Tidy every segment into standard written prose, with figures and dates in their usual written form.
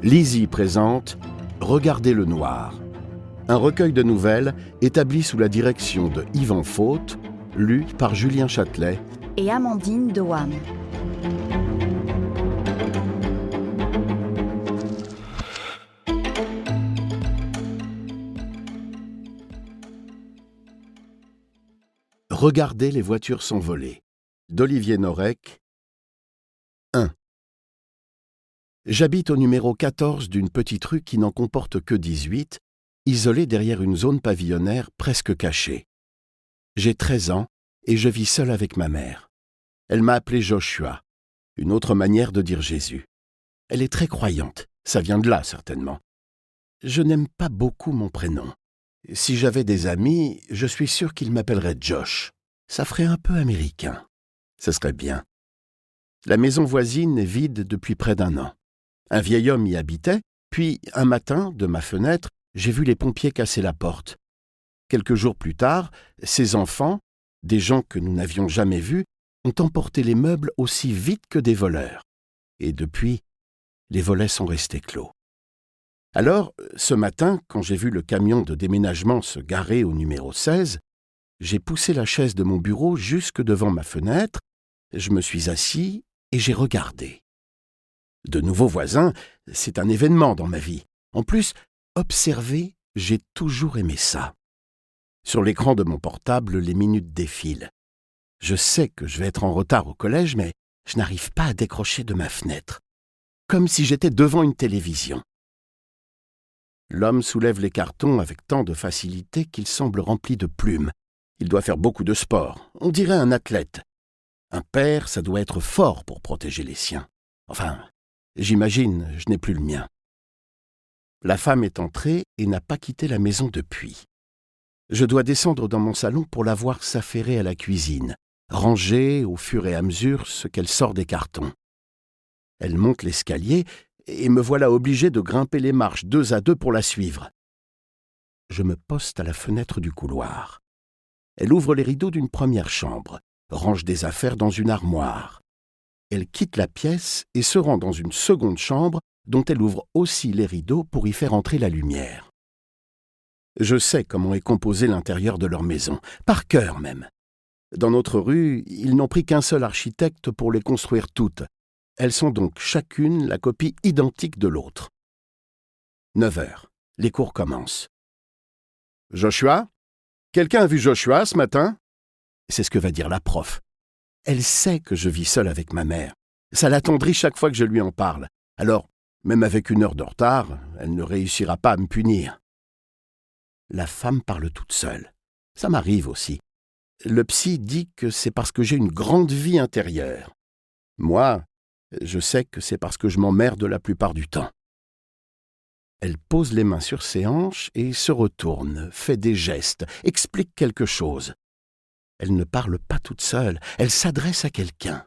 Lizzie présente Regardez le noir, un recueil de nouvelles établi sous la direction de Yvan Faute, lu par Julien Châtelet et Amandine Doham. Regardez les voitures s'envoler, d'Olivier Norek. 1. J'habite au numéro 14 d'une petite rue qui n'en comporte que 18, isolée derrière une zone pavillonnaire presque cachée. J'ai 13 ans et je vis seul avec ma mère. Elle m'a appelé Joshua, une autre manière de dire Jésus. Elle est très croyante, ça vient de là certainement. Je n'aime pas beaucoup mon prénom. Si j'avais des amis, je suis sûr qu'ils m'appelleraient Josh. Ça ferait un peu américain. Ce serait bien. La maison voisine est vide depuis près d'1 an. Un vieil homme y habitait, puis un matin, de ma fenêtre, j'ai vu les pompiers casser la porte. Quelques jours plus tard, ses enfants, des gens que nous n'avions jamais vus, ont emporté les meubles aussi vite que des voleurs. Et depuis, les volets sont restés clos. Alors, ce matin, quand j'ai vu le camion de déménagement se garer au numéro 16, j'ai poussé la chaise de mon bureau jusque devant ma fenêtre, je me suis assis et j'ai regardé. De nouveaux voisins, c'est un événement dans ma vie. En plus, observer, j'ai toujours aimé ça. Sur l'écran de mon portable, les minutes défilent. Je sais que je vais être en retard au collège, mais je n'arrive pas à décrocher de ma fenêtre. Comme si j'étais devant une télévision. L'homme soulève les cartons avec tant de facilité qu'il semble rempli de plumes. Il doit faire beaucoup de sport. On dirait un athlète. Un père, ça doit être fort pour protéger les siens. Enfin, j'imagine, je n'ai plus le mien. La femme est entrée et n'a pas quitté la maison depuis. Je dois descendre dans mon salon pour la voir s'affairer à la cuisine, ranger au fur et à mesure ce qu'elle sort des cartons. Elle monte l'escalier et me voilà obligé de grimper les marches 2 à 2 pour la suivre. Je me poste à la fenêtre du couloir. Elle ouvre les rideaux d'une première chambre, range des affaires dans une armoire. Elle quitte la pièce et se rend dans une seconde chambre dont elle ouvre aussi les rideaux pour y faire entrer la lumière. Je sais comment est composé l'intérieur de leur maison, par cœur même. Dans notre rue, ils n'ont pris qu'un seul architecte pour les construire toutes. Elles sont donc chacune la copie identique de l'autre. 9 heures. Les cours commencent. « Joshua ? Quelqu'un a vu Joshua ce matin ?» C'est ce que va dire la prof. Elle sait que je vis seul avec ma mère. Ça l'attendrit chaque fois que je lui en parle. Alors, même avec 1 heure de retard, elle ne réussira pas à me punir. La femme parle toute seule. Ça m'arrive aussi. Le psy dit que c'est parce que j'ai une grande vie intérieure. Moi, je sais que c'est parce que je m'emmerde la plupart du temps. Elle pose les mains sur ses hanches et se retourne, fait des gestes, explique quelque chose. Elle ne parle pas toute seule, elle s'adresse à quelqu'un.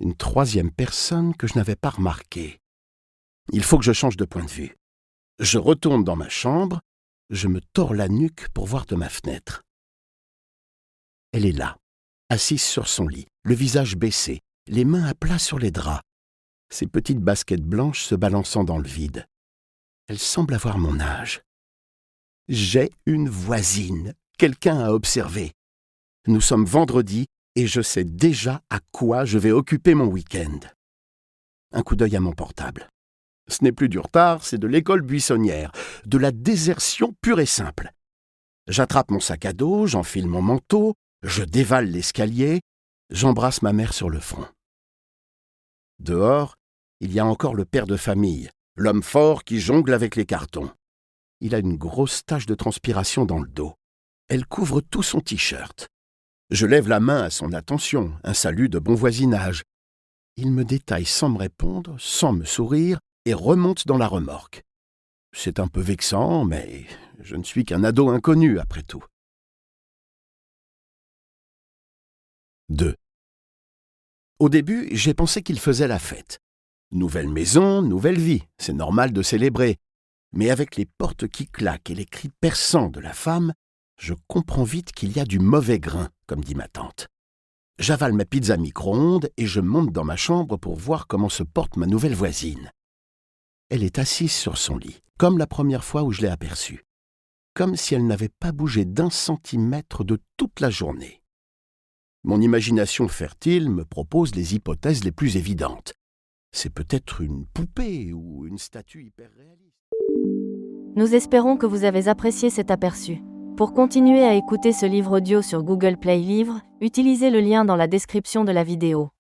Une 3e personne que je n'avais pas remarquée. Il faut que je change de point de vue. Je retourne dans ma chambre, je me tords la nuque pour voir de ma fenêtre. Elle est là, assise sur son lit, le visage baissé, les mains à plat sur les draps, ses petites baskets blanches se balançant dans le vide. Elle semble avoir mon âge. J'ai une voisine, quelqu'un à observer. Nous sommes vendredi et je sais déjà à quoi je vais occuper mon week-end. Un coup d'œil à mon portable. Ce n'est plus du retard, c'est de l'école buissonnière, de la désertion pure et simple. J'attrape mon sac à dos, j'enfile mon manteau, je dévale l'escalier, j'embrasse ma mère sur le front. Dehors, il y a encore le père de famille, l'homme fort qui jongle avec les cartons. Il a une grosse tache de transpiration dans le dos. Elle couvre tout son t-shirt. Je lève la main à son attention, un salut de bon voisinage. Il me détaille sans me répondre, sans me sourire, et remonte dans la remorque. C'est un peu vexant, mais je ne suis qu'un ado inconnu après tout. 2. Au début, j'ai pensé qu'il faisait la fête. Nouvelle maison, nouvelle vie, c'est normal de célébrer. Mais avec les portes qui claquent et les cris perçants de la femme, je comprends vite qu'il y a du mauvais grain, comme dit ma tante. J'avale ma pizza micro-ondes et je monte dans ma chambre pour voir comment se porte ma nouvelle voisine. Elle est assise sur son lit, comme la première fois où je l'ai aperçue. Comme si elle n'avait pas bougé d'1 centimètre de toute la journée. Mon imagination fertile me propose les hypothèses les plus évidentes. C'est peut-être une poupée ou une statue hyper réaliste. Nous espérons que vous avez apprécié cet aperçu. Pour continuer à écouter ce livre audio sur Google Play Livres, utilisez le lien dans la description de la vidéo.